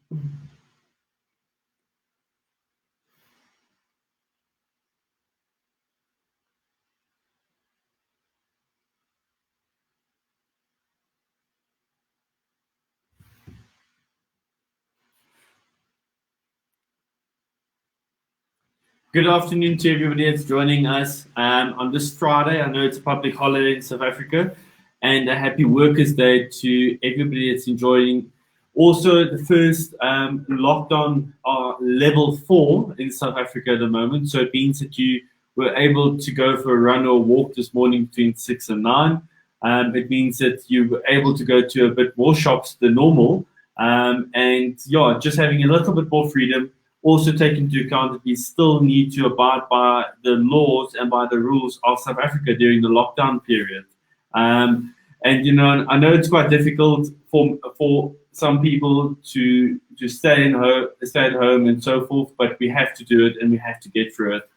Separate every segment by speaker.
Speaker 1: Good afternoon to everybody that's joining us on this Friday. I know it's a public holiday in South Africa, and a happy Workers' Day to everybody that's enjoying. Also, the first lockdown level 4 in South Africa at the moment, so it means that you were able to go for a run or a walk this morning between 6 and 9. It means that you were able to go to a bit more shops than normal, and yeah, just having a little bit more freedom. Also take into account that we still need to abide by the laws and by the rules of South Africa during the lockdown period. And I know it's quite difficult for some people to stay at home and so forth, but we have to do it and we have to get through it.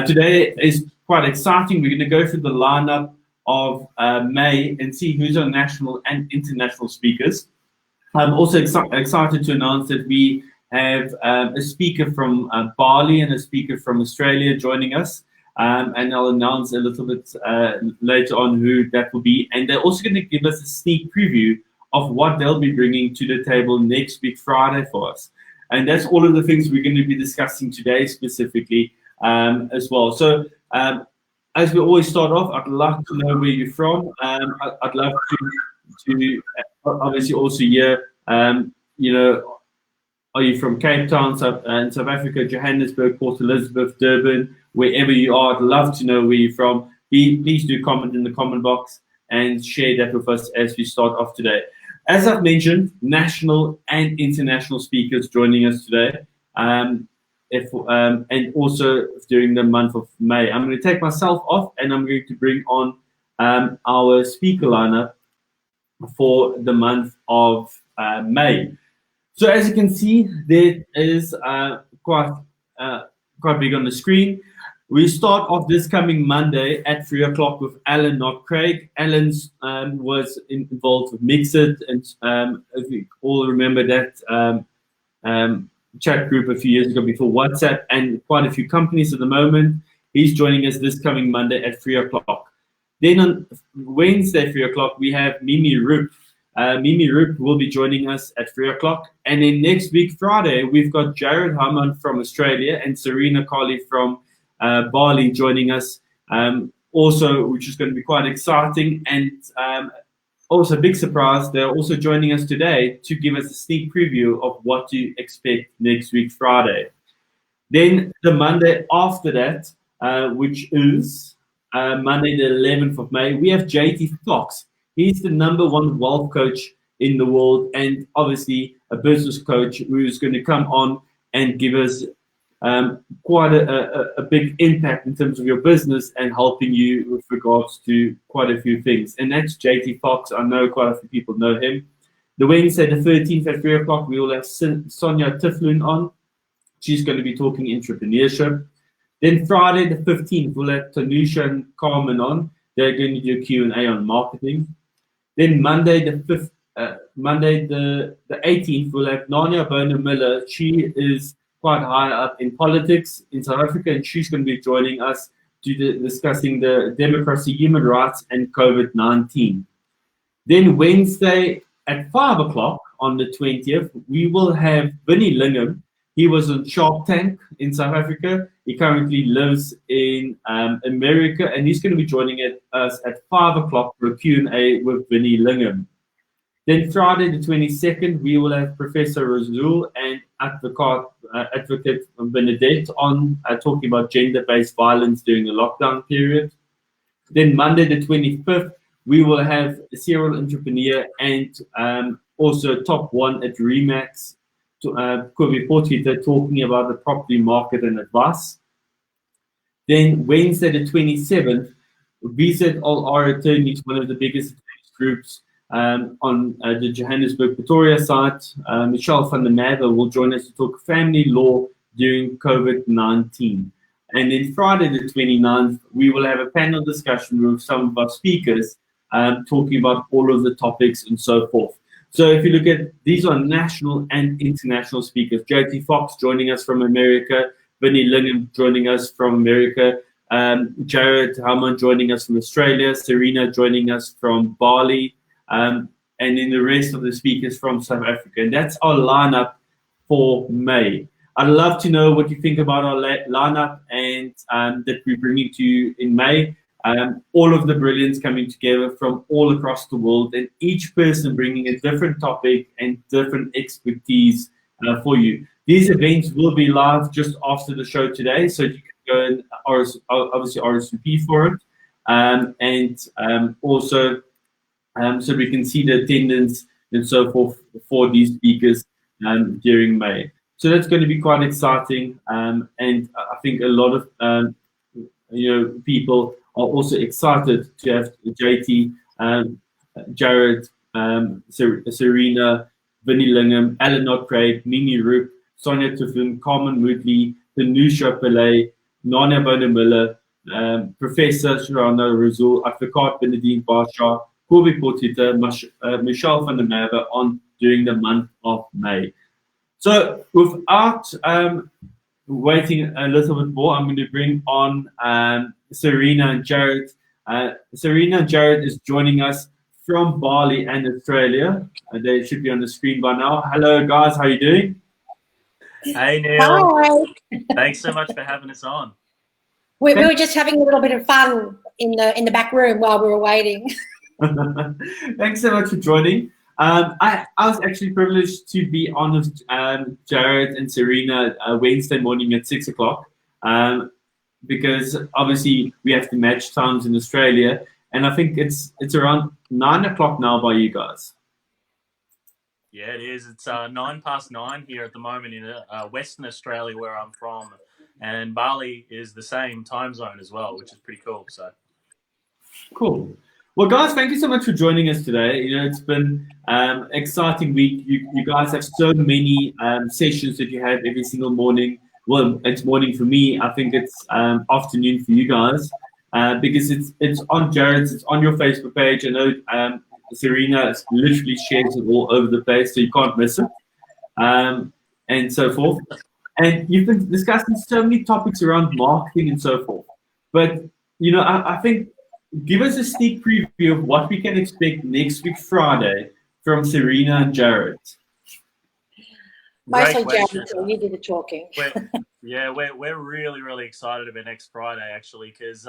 Speaker 1: Today is quite exciting. We're going to go through the lineup of May and see who's our national and international speakers. I'm also excited to announce that we have a speaker from Bali and a speaker from Australia joining us. And I'll announce a little bit later on who that will be. And they're also going to give us a sneak preview of what they'll be bringing to the table next week, Friday, for us. And that's all of the things we're going to be discussing today specifically as well. So as we always start off, I'd love to know where you're from. I'd love to obviously also hear, are you from Cape Town, South Africa, Johannesburg, Port Elizabeth, Durban, wherever you are? I'd love to know where you're from. Please do comment in the comment box and share that with us as we start off today. As I've mentioned, national and international speakers joining us today, and also during the month of May. I'm going to take myself off and I'm going to bring on our speaker lineup for the month of May. So as you can see, there is quite big on the screen. We start off this coming Monday at 3 o'clock with Alan, not Craig. Alan was involved with Mixit, and if you all remember that chat group a few years ago before WhatsApp, and quite a few companies at the moment. He's joining us this coming Monday at 3 o'clock. Then on Wednesday, 3 o'clock, we have Mimi Roop. Mimi Roop will be joining us at 3 o'clock. And then next week, Friday, we've got Jared Hammond from Australia and Serena Colley from Bali joining us also, which is going to be quite exciting. And also, big surprise, they're also joining us today to give us a sneak preview of what to expect next week, Friday. Then the Monday after that, which is Monday the 11th of May, we have JT Fox. He's the #1 wealth coach in the world, and obviously a business coach who's going to come on and give us quite a big impact in terms of your business and helping you with regards to quite a few things. And that's JT Fox. I know quite a few people know him. The Wednesday, the 13th at 3 o'clock, we will have Sonia Tiflin on. She's going to be talking entrepreneurship. Then Friday, the 15th, we'll have Tanusha and Carmen on. They're going to do a Q&A on marketing. Then Monday, the 18th, we'll have Nanya Boner-Miller. She is quite high up in politics in South Africa, and she's going to be joining us to discussing the democracy, human rights, and COVID-19. Then Wednesday at 5 o'clock on the 20th, we will have Vinnie Lingham. He was on Shark Tank in South Africa. He currently lives in America, and he's going to be joining us at 5 o'clock for a Q&A with Vinnie Lingham. Then Friday, the 22nd, we will have Professor Razul and Advocate Benedette on talking about gender-based violence during the lockdown period. Then Monday, the 25th, we will have a serial entrepreneur and also top one at Remax, Kobe Potgieter, talking about the property market and advice. Then Wednesday, the 27th, VZ All Attorneys, one of the biggest groups on the Johannesburg Pretoria site. Michelle van der Merwe will join us to talk family law during COVID-19. And then Friday, the 29th, we will have a panel discussion with some of our speakers talking about all of the topics and so forth. So if you look at, these are national and international speakers. JT Fox joining us from America, Vinnie Lingham joining us from America, Jared Hellman joining us from Australia, Serena joining us from Bali, and then the rest of the speakers from South Africa. And that's our lineup for May. I'd love to know what you think about our lineup and that we're bringing to you in May. All of the brilliance coming together from all across the world, and each person bringing a different topic and different expertise for you. These events will be live just after the show today, so you can go and obviously RSVP for it, and also so we can see the attendance and so forth for these speakers during May. So that's going to be quite exciting, and I think a lot of people are also excited to have JT, Jared, Serena, Vinnie Lingham, Alan Craig, Mimi Roop, Sonia Tufun, Carmen Moodley, Tanusha Pillay, Nana Bonamilla, Professor Sharana Razul, Advocaat Benedine Barsha, Kobe Portita, Michelle van der Merwe on during the month of May. So without waiting a little bit more, I'm going to bring on Serena and Jared. Serena and Jared is joining us from Bali and Australia. They should be on the screen by now. Hello, guys. How are you doing?
Speaker 2: Hey, Neil. Hi. Thanks so much for having us on.
Speaker 3: We were just having a little bit of fun in the back room while we were waiting.
Speaker 1: Thanks so much for joining. I was actually privileged to be on with Jared and Serena Wednesday morning at 6 o'clock because obviously we have to match times in Australia, and I think it's around 9 o'clock now by you guys.
Speaker 2: Yeah, it is. It's 9:09 here at the moment in Western Australia, where I'm from, and Bali is the same time zone as well, which is pretty cool. So
Speaker 1: cool. Well, guys, thank you so much for joining us today. It's been an exciting week. You guys have so many sessions that you have every single morning. Well, it's morning for me. I think it's afternoon for you guys because it's on Jared's, it's on your Facebook page. I know Serena literally shares it all over the place, so you can't miss it, and so forth. And you've been discussing so many topics around marketing and so forth. But, I think, give us a sneak preview of what we can expect next week, Friday, from Serena and Jared.
Speaker 3: Mostly Jared, you did the talking.
Speaker 2: We're really, really excited about next Friday, actually, because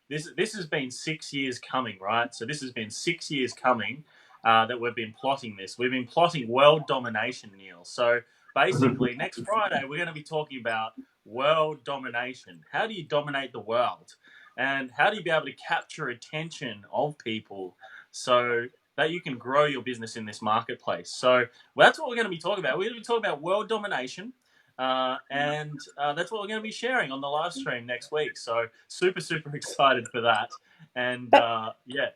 Speaker 2: this has been 6 years coming, right? So this has been 6 years coming that we've been plotting this. We've been plotting world domination, Neil. So basically, next Friday, we're going to be talking about world domination. How do you dominate the world? And how do you be able to capture attention of people so that you can grow your business in this marketplace? So that's what we're going to be talking about. We're going to be talking about world domination, and that's what we're going to be sharing on the live stream next week. So super, super excited for that. And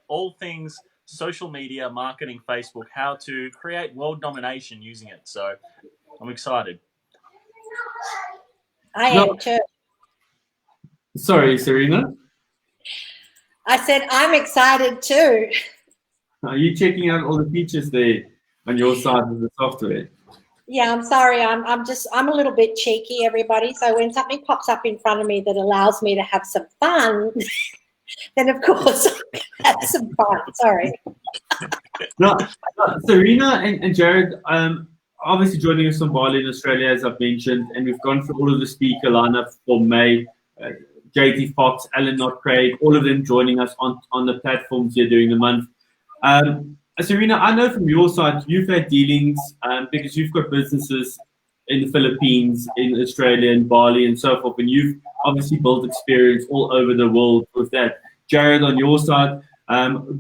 Speaker 2: all things social media, marketing, Facebook, how to create world domination using it. So I'm excited.
Speaker 3: I am too.
Speaker 1: Sorry, Serena?
Speaker 3: I said, I'm excited too.
Speaker 1: Are you checking out all the features there on your side of the software?
Speaker 3: Yeah, I'm sorry. I'm a little bit cheeky, everybody. So when something pops up in front of me that allows me to have some fun, then of course have some fun. Sorry.
Speaker 1: No, Serena and Jared, obviously joining us from Bali in Australia, as I've mentioned, and we've gone through all of the speaker lineup for May. JT Fox, Alan Craig, all of them joining us on the platforms here during the month. Serena, I know from your side, you've had dealings because you've got businesses in the Philippines, in Australia, in Bali, and so forth, and you've obviously built experience all over the world with that. Jared, on your side,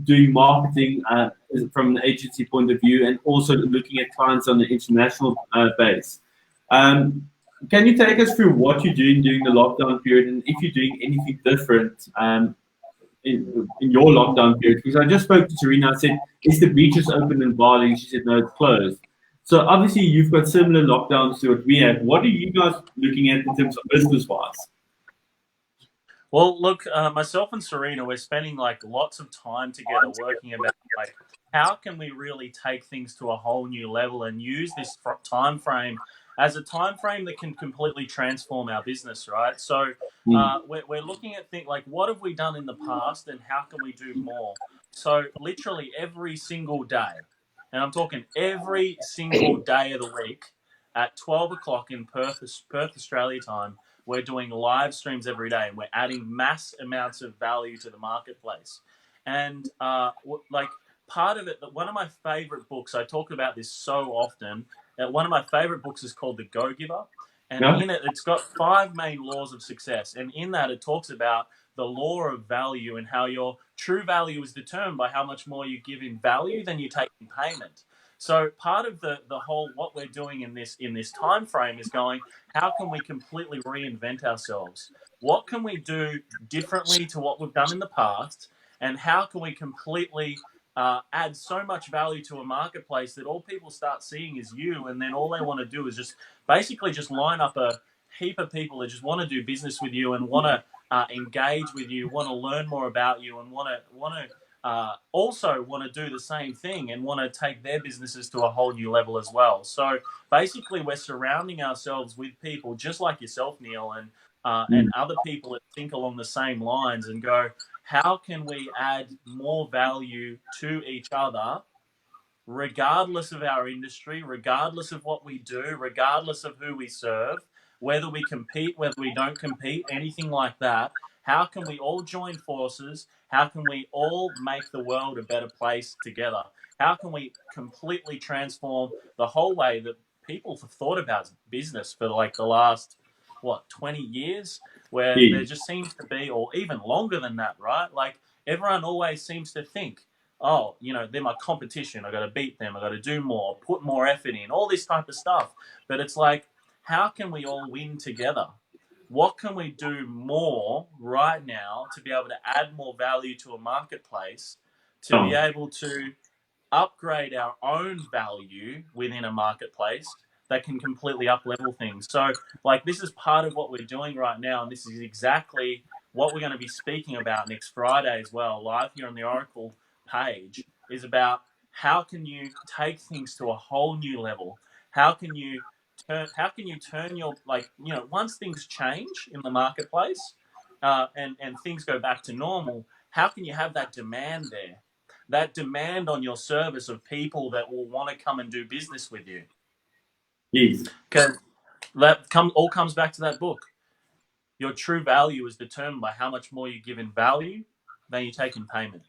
Speaker 1: doing marketing from an agency point of view and also looking at clients on the international base. Can you take us through what you're doing during the lockdown period and if you're doing anything different in your lockdown period? Because I just spoke to Serena, I said, is the beaches open in Bali? She said, no, it's closed. So obviously you've got similar lockdowns to what we have. What are you guys looking at in terms of business-wise?
Speaker 2: Well, look, myself and Serena, we're spending like lots of time together working about like how can we really take things to a whole new level and use this time frame as a time frame that can completely transform our business, right? So we're looking at things like what have we done in the past and how can we do more? So literally every single day, and I'm talking every single day of the week at 12 o'clock in Perth, Australia time, we're doing live streams every day and we're adding mass amounts of value to the marketplace. And like part of it, one of my favorite books, I talk about this so often, that one of my favorite books is called The Go Giver. And in it, it's got 5 main laws of success. And in that, it talks about the law of value and how your true value is determined by how much more you give in value than you take in payment. So part of the whole what we're doing in this time frame is going, how can we completely reinvent ourselves? What can we do differently to what we've done in the past? And how can we completely add so much value to a marketplace that all people start seeing is you, and then all they want to do is just basically just line up a heap of people that just want to do business with you and want to engage with you, want to learn more about you, and want to also want to do the same thing and want to take their businesses to a whole new level as well. So basically, we're surrounding ourselves with people just like yourself, Neil, and other people that think along the same lines and go, how can we add more value to each other, regardless of our industry, regardless of what we do, regardless of who we serve, whether we compete, whether we don't compete, anything like that. How can we all join forces? How can we all make the world a better place together? How can we completely transform the whole way that people have thought about business for like the last, 20 years, where there just seems to be, or even longer than that, right? Like everyone always seems to think, oh, they're my competition. I got to beat them. I got to do more, put more effort in, all this type of stuff. But it's like, how can we all win together? What can we do more right now to be able to add more value to a marketplace, to be able to upgrade our own value within a marketplace that can completely up-level things? So, like, this is part of what we're doing right now, and this is exactly what we're going to be speaking about next Friday as well, live here on the Oracle page, is about how can you take things to a whole new level? How can you turn your, once things change in the marketplace and things go back to normal, how can you have that demand there? That demand on your service of people that will want to come and do business with you.
Speaker 1: Yes.
Speaker 2: Because that all comes back to that book. Your true value is determined by how much more you give in value than you take in payment.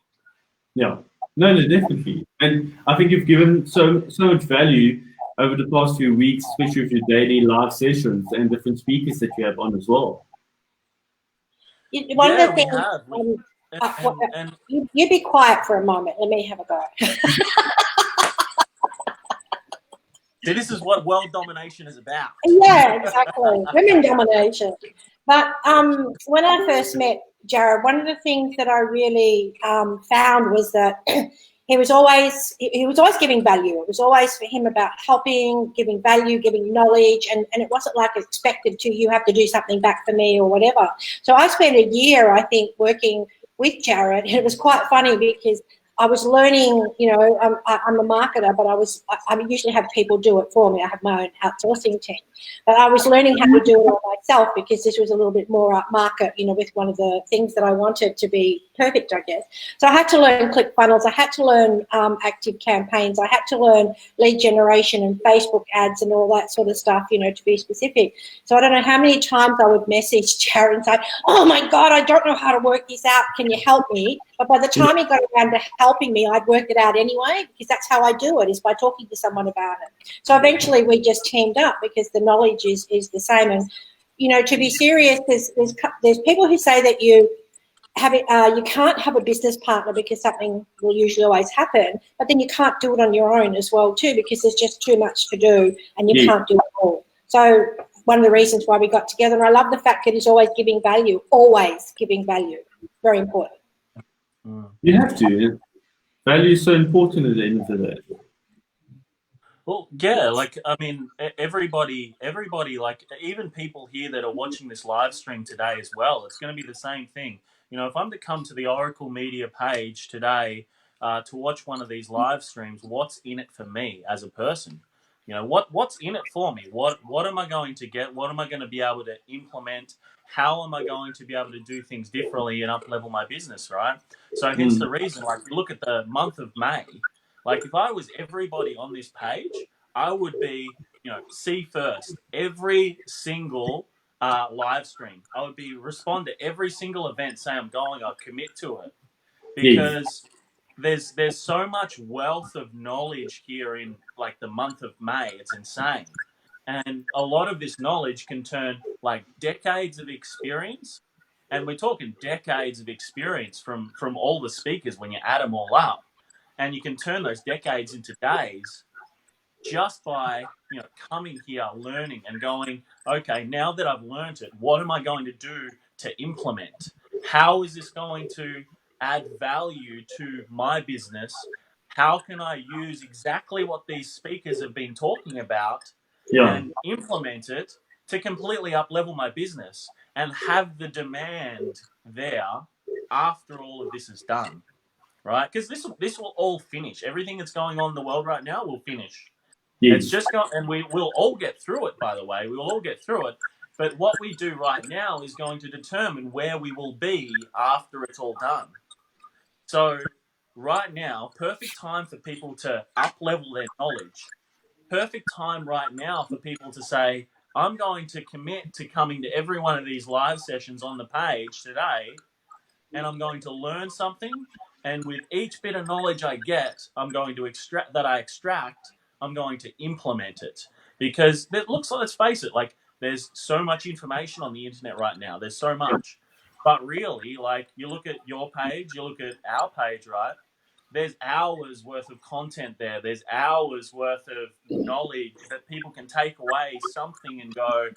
Speaker 1: Yeah. No, definitely. And I think you've given so much value over the past few weeks, especially with your daily live sessions and different speakers that you have on as well.
Speaker 3: One of the things, you be quiet for a moment. Let me have a go.
Speaker 2: See, this is what world domination is about.
Speaker 3: Yeah, exactly. Women domination. But when I first met Jared, one of the things that I really found was that he was always giving value. It was always for him about helping, giving value, giving knowledge, and it wasn't like expected to, you have to do something back for me or whatever. So I spent a year, I think, working with Jared, and it was quite funny because I was learning, I'm a marketer, but I usually have people do it for me. I have my own outsourcing team. But I was learning how to do it all myself because this was a little bit more upmarket, with one of the things that I wanted to be perfect, I guess. So I had to learn ClickFunnels. I had to learn active campaigns. I had to learn lead generation and Facebook ads and all that sort of stuff, to be specific. So I don't know how many times I would message Jared and say, oh, my God, I don't know how to work this out. Can you help me? But by the time he got around to helping me, I'd worked it out anyway, because that's how I do it, is by talking to someone about it. So eventually we just teamed up because the knowledge is the same. And, to be serious, there's people who say that you can't have a business partner because something will usually always happen, but then you can't do it on your own as well too, because there's just too much to do and you can't do it all. So one of the reasons why we got together, and I love the fact that he's always giving value, very important.
Speaker 1: You have to. Value is so important at the end of the day.
Speaker 2: Well, yeah, like I mean, everybody, like even people here that are watching this live stream today as well, it's going to be the same thing. You know, if I'm to come to the Oracle Media page today to watch one of these live streams, what's in it for me as a person? You know, what's in it for me? What am I going to get? What am I going to be able to implement? How am I going to be able to do things differently and up level my business? Right. So hence the reason, like, you look at the month of May. Like, if I was everybody on this page, I would be, you know, see first every single live stream. I would be respond to every single event, say I'm going, I'll commit to it, because there's so much wealth of knowledge here in like the month of May. It's insane, and a lot of this knowledge can turn like decades of experience, and we're talking decades of experience from all the speakers when you add them all up. And you can turn those decades into days just by, you know, coming here, learning and going, okay, now that I've learned it, what am I going to do to implement? How is this going to add value to my business? How can I use exactly what these speakers have been talking about and implement it to completely up level my business and have the demand there after all of this is done? Right? Because this will all finish. Everything that's going on in the world right now will finish. It's just going, and we will all get through it. By the way, we will all get through it. But what we do right now is going to determine where we will be after it's all done. So right now, perfect time for people to up level their knowledge. Perfect time right now for people to say, I'm going to commit to coming to every one of these live sessions on the page today, and I'm going to learn something. And with each bit of knowledge I get, I'm going to extract, I'm going to implement it. Because it looks like, let's face it, like, there's so much information on the internet right now. There's so much. But really, like, you look at your page, you look at our page, right? There's hours worth of content there. There's hours worth of knowledge that people can take away something and go,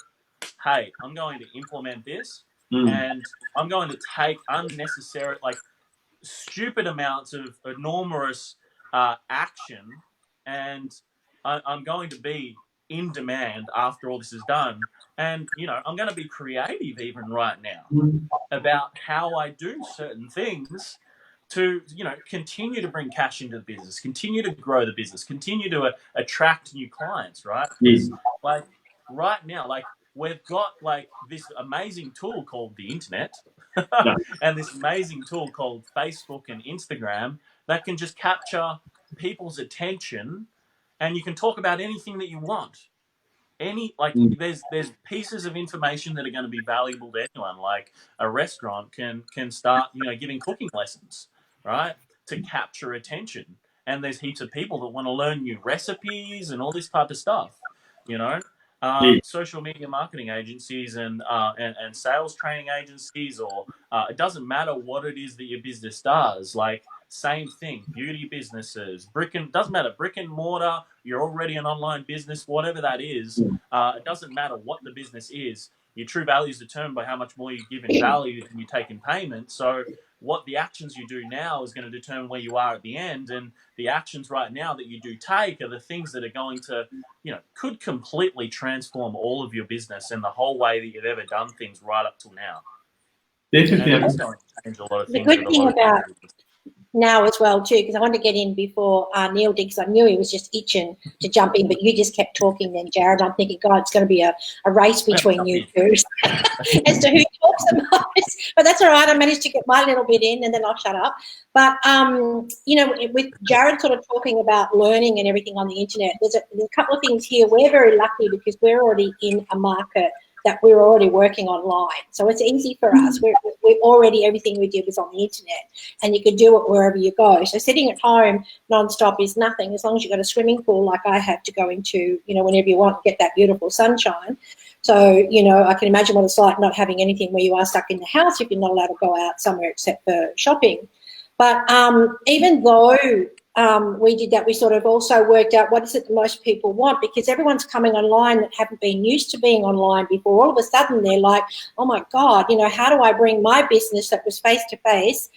Speaker 2: hey, I'm going to implement this. And I'm going to take unnecessary, like, stupid amounts of enormous action, and I'm going to be in demand after all this is done. And, you know, I'm going to be creative even right now about how I do certain things to, you know, continue to bring cash into the business, continue to grow the business, continue to attract new clients, right? Because, like, right now, like, we've got like this amazing tool called the internet and this amazing tool called Facebook and Instagram that can just capture people's attention, and you can talk about anything that you want. There's pieces of information that are going to be valuable to anyone. Like, a restaurant can start, you know, giving cooking lessons, right, to capture attention. And there's heaps of people that want to learn new recipes and all this type of stuff, you know. Social media marketing agencies and sales training agencies, or it doesn't matter what it is that your business does. Like, same thing, beauty businesses, doesn't matter, brick and mortar, you're already an online business, whatever that is, it doesn't matter what the business is. Your true value is determined by how much more you give in value than you take in payment. So what the actions you do now is going to determine where you are at the end. And the actions right now that you do take are the things that are going to, you know, could completely transform all of your business and the whole way that you've ever done things right up till now.
Speaker 1: Definitely.
Speaker 2: And it's going to change a lot of
Speaker 3: The
Speaker 2: things.
Speaker 3: good thing about now as well too, because I wanted to get in before Neil did, because I knew he was just itching to jump in, but you just kept talking then, Jared. I'm thinking, God, it's going to be a race between you two as to who talks the most. But that's all right. I managed to get my little bit in, and then I'll shut up. But, you know, with Jared sort of talking about learning and everything on the internet, there's a couple of things here. We're very lucky because we're already in a market that we're already working online. So it's easy for us. We're already, everything we do is on the internet, and you can do it wherever you go. So sitting at home nonstop is nothing, as long as you've got a swimming pool like I have to go into, you know, whenever you want, get that beautiful sunshine. So, you know, I can imagine what it's like not having anything where you are stuck in the house if you're not allowed to go out somewhere except for shopping. But even though we did that, we sort of also worked out what is it that most people want, because everyone's coming online that haven't been used to being online before. All of a sudden they're like, oh my God, you know, how do I bring my business that was face-to-face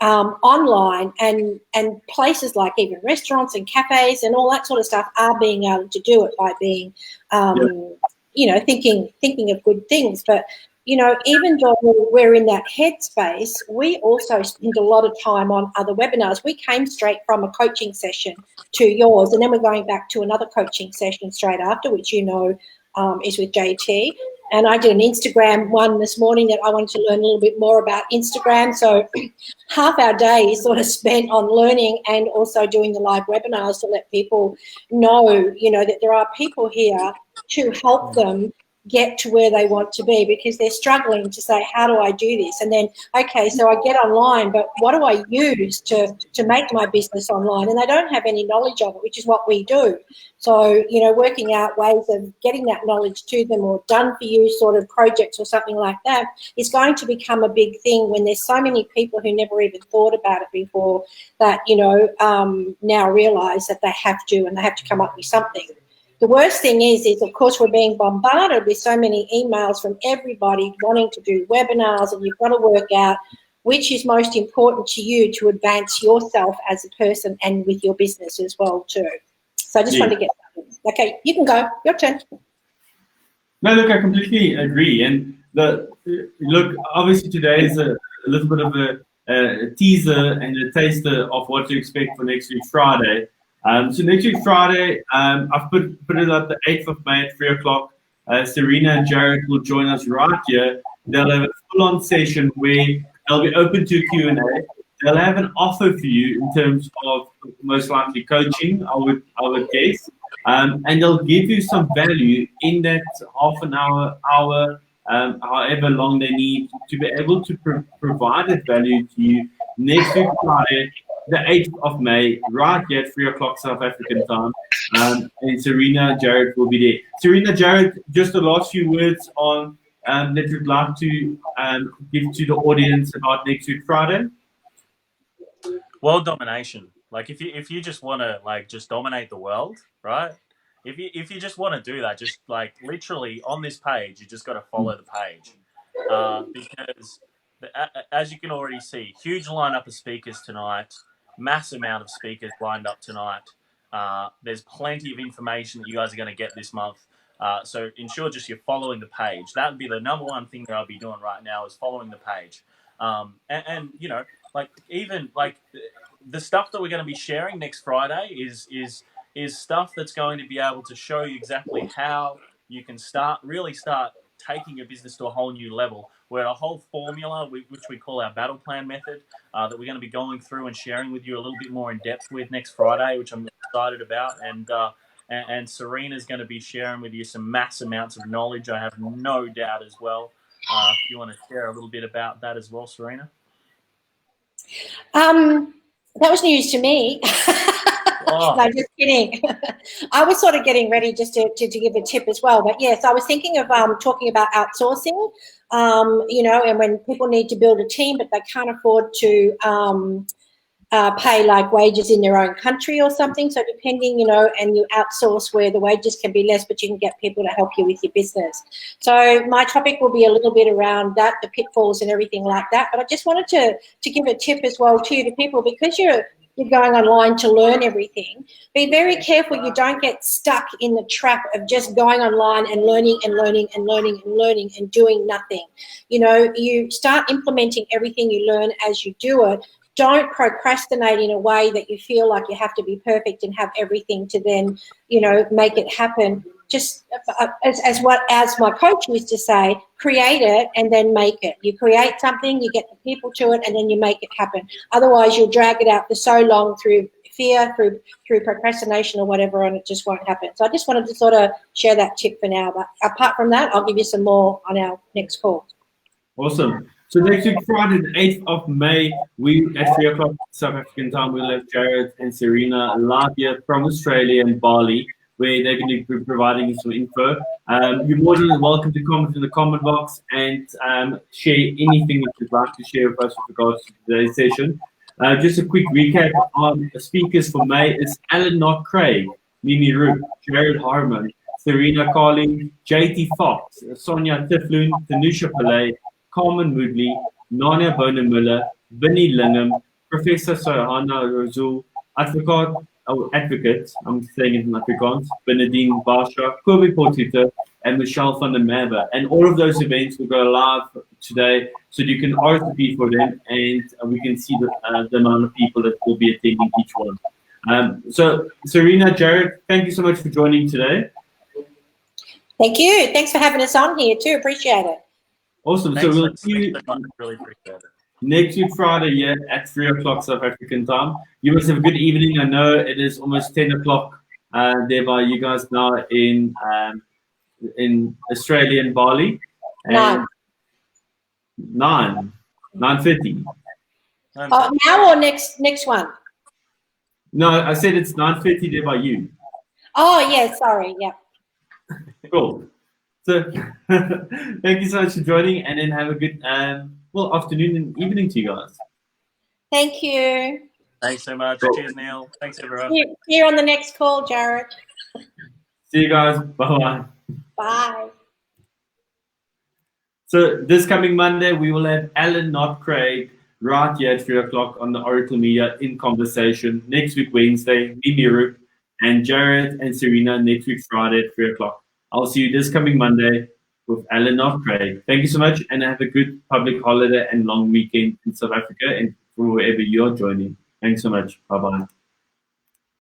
Speaker 3: online, and places like even restaurants and cafes and all that sort of stuff are being able to do it by being, thinking of good things. But even though we're in that headspace, we also spend a lot of time on other webinars. We came straight from a coaching session to yours, and then we're going back to another coaching session straight after, which is with JT. And I did an Instagram one this morning that I wanted to learn a little bit more about Instagram. So half our day is sort of spent on learning and also doing the live webinars to let people know, that there are people here to help them get to where they want to be, because they're struggling to say, how do I do this? And then, okay, so I get online, but what do I use to make my business online? And they don't have any knowledge of it, which is what we do. So, working out ways of getting that knowledge to them, or done for you sort of projects or something like that, is going to become a big thing when there's so many people who never even thought about it before that, now realise that they have to, and they have to come up with something. The worst thing is of course we're being bombarded with so many emails from everybody wanting to do webinars, and you've got to work out which is most important to you to advance yourself as a person and with your business as well too. So I just wanted to get that. Okay, you can go. Your turn.
Speaker 1: No, look, I completely agree. And look, obviously today is a little bit of a teaser and a taster of what to expect for next week Friday. So next week Friday, I've put it up the 8th of May at 3 o'clock. Serena and Jared will join us right here. They'll have a full-on session where they'll be open to Q&A. They'll have an offer for you in terms of most likely coaching, I would guess. And they'll give you some value in that half an hour, however long they need to be able to provide that value to you next week Friday, the 8th of May, right here at 3 o'clock South African time. And Serena, Jared will be there. Serena, Jared, just the last few words on that you'd like to give to the audience about next week Friday.
Speaker 2: Well, domination. Like if you just want to just dominate the world, right? If you just want to do that, just literally on this page, you just got to follow the page, because as you can already see, huge lineup of speakers tonight. Mass amount of speakers lined up tonight. There's plenty of information that you guys are going to get this month. So ensure just you're following the page. That would be the number one thing that I'll be doing right now, is following the page. And even the stuff that we're going to be sharing next Friday is stuff that's going to be able to show you exactly how you can really start taking your business to a whole new level. We're a whole formula, which we call our battle plan method, that we're going to be going through and sharing with you a little bit more in depth with next Friday, which I'm excited about. And Serena's going to be sharing with you some mass amounts of knowledge, I have no doubt as well. If you want to share a little bit about that as well, Serena.
Speaker 3: That was news to me. Oh. No, just kidding. I was sort of getting ready just to give a tip as well. But yes, I was thinking of talking about outsourcing, and when people need to build a team, but they can't afford to pay wages in their own country or something. So depending, and you outsource where the wages can be less, but you can get people to help you with your business. So my topic will be a little bit around that, the pitfalls and everything like that. But I just wanted to give a tip as well too to people, because you're going online to learn everything. Be very careful you don't get stuck in the trap of just going online and learning and learning and learning and learning and doing nothing. You start implementing everything you learn as you do it. Don't procrastinate in a way that you feel like you have to be perfect and have everything to then, make it happen. Just as my coach used to say, create it and then make it. You create something, you get the people to it, and then you make it happen. Otherwise, you'll drag it out for so long through fear, through procrastination or whatever, and it just won't happen. So I just wanted to sort of share that tip for now. But apart from that, I'll give you some more on our next call.
Speaker 1: Awesome. So next week, Friday, the 8th of May, we at 3 o'clock South African time, we'll have Jared and Serena live here from Australia and Bali, where they're going to be providing you some info. You're more than welcome to comment in the comment box and share anything that you'd like to share with us with regards to today's session. Just a quick recap on the speakers for May. It's Alan Knott Craig, Mimi Rook, Jared Harmon, Serena Carling, JT Fox, Sonia Tifloon, Tanusha Pillay, Carmen Woodley, Nania Bonamiller, Vinnie Lingham, Professor Sohana Razul, advocate, I'm saying it in Afrikaans, Bernadine Barsha, Kobe Portita, and Michelle van der Merwe. And all of those events will go live today, so you can RSVP for them, and we can see the amount of people that will be attending each one. So, Serena, Jared, thank you so much for joining today.
Speaker 3: Thank you. Thanks for having us on here too. Appreciate it.
Speaker 1: Awesome.
Speaker 2: Thanks,
Speaker 1: so we'll see you
Speaker 2: really appreciate it.
Speaker 1: next week Friday, yeah, at 3 o'clock South African time. You must have a good evening. I know it is almost 10 o'clock there by you guys now in Australia and Bali. And 9:50.
Speaker 3: Oh, now or next one?
Speaker 1: No, I said it's 9:50 there by you.
Speaker 3: Oh, yeah, sorry, yeah.
Speaker 1: Cool. So thank you so much for joining, and then have a good afternoon and evening to you guys.
Speaker 3: Thank you.
Speaker 2: Thanks so much.
Speaker 1: Cool.
Speaker 2: Cheers, Neil. Thanks, everyone.
Speaker 3: See you on the next call, Jared.
Speaker 1: See you guys. Bye-bye.
Speaker 3: Bye.
Speaker 1: So this coming Monday, we will have Alan, not Craig, right here at 3 o'clock on the Oracle Media in conversation. Next week, Wednesday, Mimiru and Jared and Serena next week, Friday at 3 o'clock. I'll see you this coming Monday with Alan, not Craig. Thank you so much, and have a good public holiday and long weekend in South Africa and for wherever you're joining. Thanks so much. Bye-bye.